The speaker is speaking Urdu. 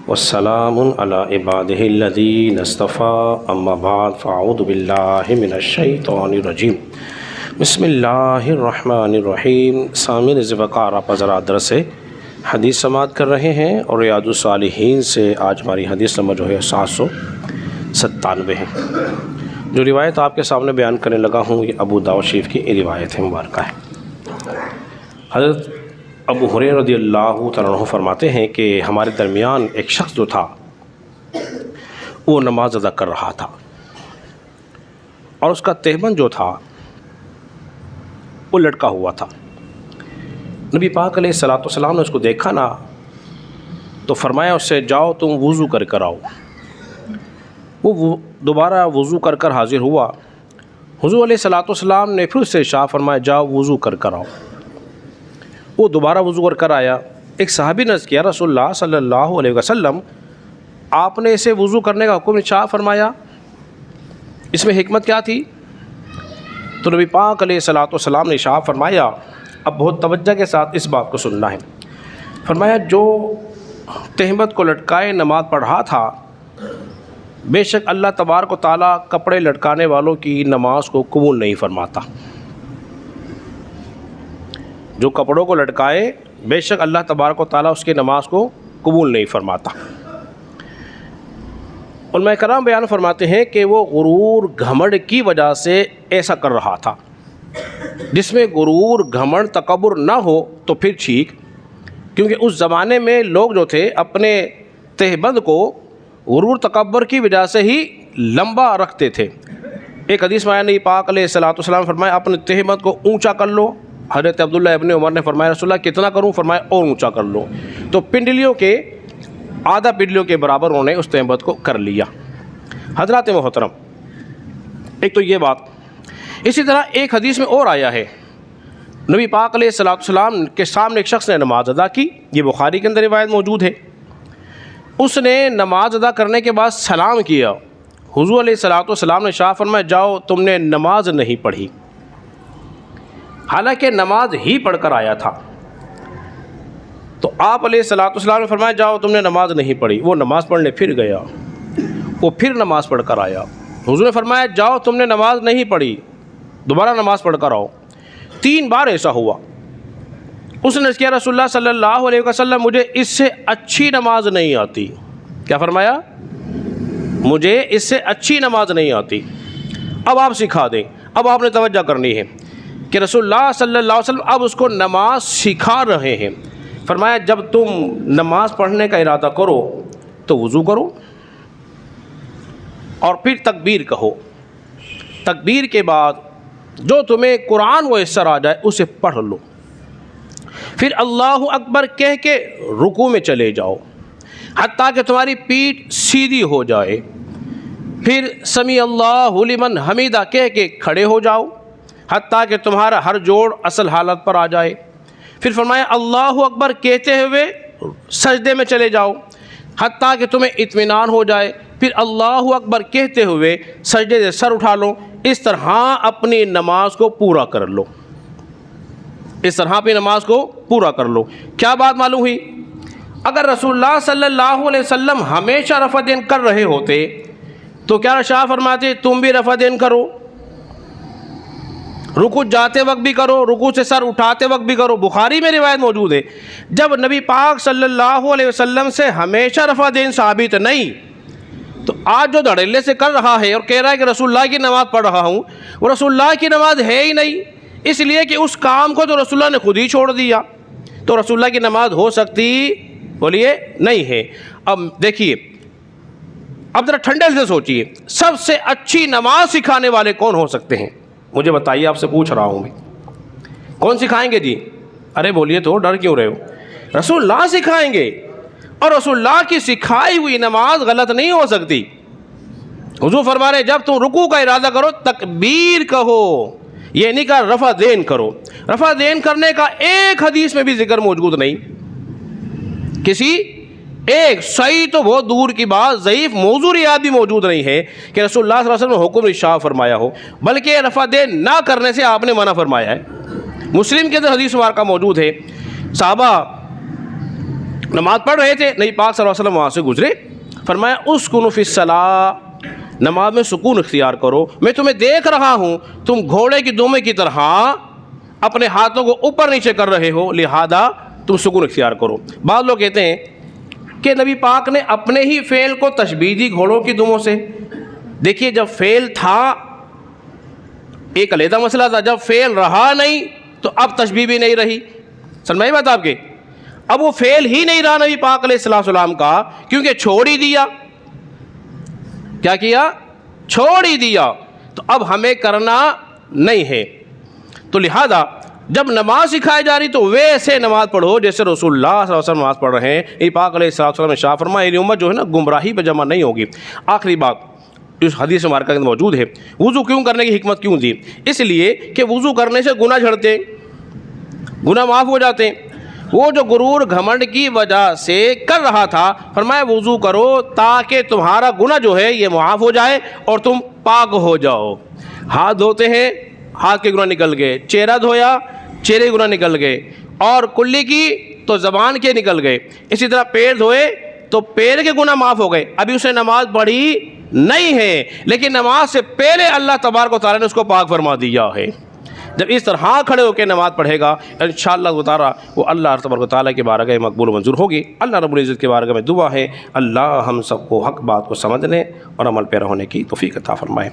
والسلام علی عبادہ الذین اصطفیٰ اما بعد فاعوذ باللہ من الشیطان الرجیم بسم اللہ الرحمن الرحیم۔ سامعین وقار آپ حضرات درس حدیث سماعت کر رہے ہیں اور ریاض الصالحین سے آج ہماری حدیث نمبر جو ہے 797 ہے۔ جو روایت آپ کے سامنے بیان کرنے لگا ہوں یہ ابو داؤد شریف کی روایت مبارکہ ہے۔ حضرت ابو ہریرہ رضی اللہ تعالیٰ عنہ فرماتے ہیں کہ ہمارے درمیان ایک شخص جو تھا وہ نماز ادا کر رہا تھا اور اس کا تہبند جو تھا وہ لٹکا ہوا تھا۔ نبی پاک علیہ الصلوۃ والسلام نے اس کو دیکھا نا تو فرمایا اس سے جاؤ تم وضو کر آؤ۔ وہ دوبارہ وضو کر حاضر ہوا۔ حضور علیہ الصلوۃ والسلام نے پھر اس سے ارشاد فرمایا جاؤ وضو کر آؤ۔ وہ دوبارہ وضو کر آیا۔ ایک صحابی نے عرض کیا رسول اللہ صلی اللہ علیہ وسلم آپ نے اسے وضو کرنے کا حکم ارشاد فرمایا، اس میں حکمت کیا تھی؟ تو نبی پاک علیہ الصلوۃ والسلام نے ارشاد فرمایا، اب بہت توجہ کے ساتھ اس بات کو سننا ہے، فرمایا جو تہمت کو لٹکائے نماز پڑھ رہا تھا بے شک اللہ تبارک و تعالیٰ کپڑے لٹکانے والوں کی نماز کو قبول نہیں فرماتا۔ جو کپڑوں کو لٹکائے بے شک اللہ تبارک و تعالیٰ اس کی نماز کو قبول نہیں فرماتا۔ علماء کرام بیان فرماتے ہیں کہ وہ غرور گھمنڈ کی وجہ سے ایسا کر رہا تھا۔ جس میں غرور گھمنڈ تکبر نہ ہو تو پھر ٹھیک، کیونکہ اس زمانے میں لوگ جو تھے اپنے تہبند کو غرور تکبر کی وجہ سے ہی لمبا رکھتے تھے۔ ایک حدیث میں نبی پاک علیہ الصلوۃ والسلام فرمایا اپنے تہبند کو اونچا کر لو۔ حضرت عبداللہ ابن عمر نے فرمایا رسول اللہ کتنا کروں؟ فرمایا اور اونچا کر لو۔ تو پنڈلیوں کے آدھا پنڈلیوں کے برابر انہوں نے اس تہبند کو کر لیا۔ حضرات محترم، ایک تو یہ بات، اسی طرح ایک حدیث میں اور آیا ہے، نبی پاک علیہ الصلوۃ والسلام کے سامنے ایک شخص نے نماز ادا کی، یہ بخاری کے اندر روایت موجود ہے۔ اس نے نماز ادا کرنے کے بعد سلام کیا۔ حضور علیہ الصلوۃ والسلام نے ارشاد فرمایا جاؤ تم نے نماز نہیں پڑھی، حالانکہ نماز ہی پڑھ کر آیا تھا۔ تو آپ علیہ الصلوۃ والسلام نے فرمایا جاؤ تم نے نماز نہیں پڑھی۔ وہ نماز پڑھنے پھر گیا، وہ پھر نماز پڑھ کر آیا۔ حضور نے فرمایا جاؤ تم نے نماز نہیں پڑھی، دوبارہ نماز پڑھ کر آؤ۔ 3 بار ایسا ہوا۔ اس نے کیا رسول اللہ صلی اللہ علیہ وسلم مجھے اس سے اچھی نماز نہیں آتی۔ کیا فرمایا؟ مجھے اس سے اچھی نماز نہیں آتی، اب آپ سکھا دیں۔ اب آپ نے توجہ کرنی ہے کہ رسول اللہ صلی اللہ علیہ وسلم اب اس کو نماز سکھا رہے ہیں۔ فرمایا جب تم نماز پڑھنے کا ارادہ کرو تو وضو کرو اور پھر تکبیر کہو۔ تکبیر کے بعد جو تمہیں قرآن میسر آ جائے اسے پڑھ لو، پھر اللہ اکبر کہہ کے رکوع میں چلے جاؤ حتیٰ کہ تمہاری پیٹھ سیدھی ہو جائے، پھر سمیع اللہ لمن حمیدہ کہہ کے کھڑے ہو جاؤ حتیٰ کہ تمہارا ہر جوڑ اصل حالت پر آ جائے، پھر فرمایا اللہ اکبر کہتے ہوئے سجدے میں چلے جاؤ حتیٰ کہ تمہیں اطمینان ہو جائے، پھر اللہ اکبر کہتے ہوئے سجدے سے سر اٹھا لو۔ اس طرح اپنی نماز کو پورا کر لو، اس طرح اپنی نماز کو پورا کر لو۔ کیا بات معلوم ہوئی؟ اگر رسول اللہ صلی اللہ علیہ وسلم ہمیشہ رفع دین کر رہے ہوتے تو کیا ارشاد فرماتے تم بھی رفع دین کرو، رکوع جاتے وقت بھی کرو، رکوع سے سر اٹھاتے وقت بھی کرو۔ بخاری میں روایت موجود ہے جب نبی پاک صلی اللہ علیہ وسلم سے ہمیشہ رفع دین ثابت نہیں تو آج جو دھڑلے سے کر رہا ہے اور کہہ رہا ہے کہ رسول اللہ کی نماز پڑھ رہا ہوں، وہ رسول اللہ کی نماز ہے ہی نہیں، اس لیے کہ اس کام کو تو رسول اللہ نے خود ہی چھوڑ دیا، تو رسول اللہ کی نماز ہو سکتی بولیے نہیں ہے۔ اب دیکھیے، اب ذرا ٹھنڈے سے سوچئے، سب سے اچھی نماز سکھانے والے کون ہو سکتے ہیں؟ مجھے بتائیے، آپ سے پوچھ رہا ہوں میں، کون سکھائیں گے جی؟ ارے بولیے تو، ڈر کیوں رہے ہو؟ رسول اللہ سکھائیں گے، اور رسول اللہ کی سکھائی ہوئی نماز غلط نہیں ہو سکتی۔ حضور فرما رہے جب تم رکوع کا ارادہ کرو تکبیر کہو، یہ نہیں کہا رفع دین کرو۔ رفع دین کرنے کا ایک حدیث میں بھی ذکر موجود نہیں، کسی ایک صحیح تو بہت دور کی بات، ضعیف موضوع یاد بھی موجود نہیں ہے کہ رسول اللہ صلی اللہ علیہ وسلم نے حکم ارشاد فرمایا ہو، بلکہ رفع دین نہ کرنے سے آپ نے منع فرمایا ہے۔ مسلم کے اندر حدیث مبارکہ موجود ہے، صحابہ نماز پڑھ رہے تھے، نبی پاک صلی اللہ علیہ وسلم وہاں سے گزرے، فرمایا اسکنوا فی الصلاۃ، نماز میں سکون اختیار کرو، میں تمہیں دیکھ رہا ہوں تم گھوڑے کی دمے کی طرح اپنے ہاتھوں کو اوپر نیچے کر رہے ہو، لہذا تم سکون اختیار کرو۔ بعض لوگ کہتے ہیں کہ نبی پاک نے اپنے ہی فعل کو تشبیہ دی گھوڑوں کی دموں سے۔ دیکھیے جب فعل تھا ایک علیحدہ مسئلہ تھا، جب فعل رہا نہیں تو اب تشبیہ بھی نہیں رہی۔ سمجھ بات آپ کے؟ اب وہ فعل ہی نہیں رہا نبی پاک علیہ السلام کا، کیونکہ چھوڑ ہی دیا۔ کیا کیا؟ چھوڑ ہی دیا، تو اب ہمیں کرنا نہیں ہے۔ تو لہذا جب نماز سکھائی جا رہی تو ویسے نماز پڑھو جیسے رسول اللہ صلی اللہ علیہ وسلم نماز پڑھ رہے ہیں۔ نبی پاک علیہ السلام نے شاہ فرمایا میری امت جو ہے نا گمراہی پہ جمع نہیں ہوگی۔ آخری بات اس حدیث مبارکہ کے اندر موجود ہے، وضو کیوں کرنے کی حکمت کیوں دی؟ اس لیے کہ وضو کرنے سے گناہ جھڑتے، گناہ معاف ہو جاتے۔ وہ جو غرور گھمنڈ کی وجہ سے کر رہا تھا، فرمایا وضو کرو تاکہ تمہارا گناہ جو ہے یہ معاف ہو جائے اور تم پاک ہو جاؤ۔ ہاتھ دھوتے ہیں، ہاتھ کے گناہ نکل گئے، چہرہ دھویا، چہرے گناہ نکل گئے، اور کلی کی تو زبان کے نکل گئے، اسی طرح پیر دھوئے تو پیر کے گناہ معاف ہو گئے۔ ابھی اسے نماز پڑھی نہیں ہے، لیکن نماز سے پہلے اللہ تبارک و تعالیٰ نے اس کو پاک فرما دیا ہے۔ جب اس طرح کھڑے ہو کے نماز پڑھے گا انشاءاللہ تعالیٰ وہ اللہ تبارک و تعالیٰ کے بارگاہ میں مقبول و منظور ہوگی۔ اللہ رب العزت کے بارگاہ میں دعا ہے اللہ ہم سب کو حق بات کو سمجھنے اور عمل پیرا ہونے کی توفیق عطا فرمائے۔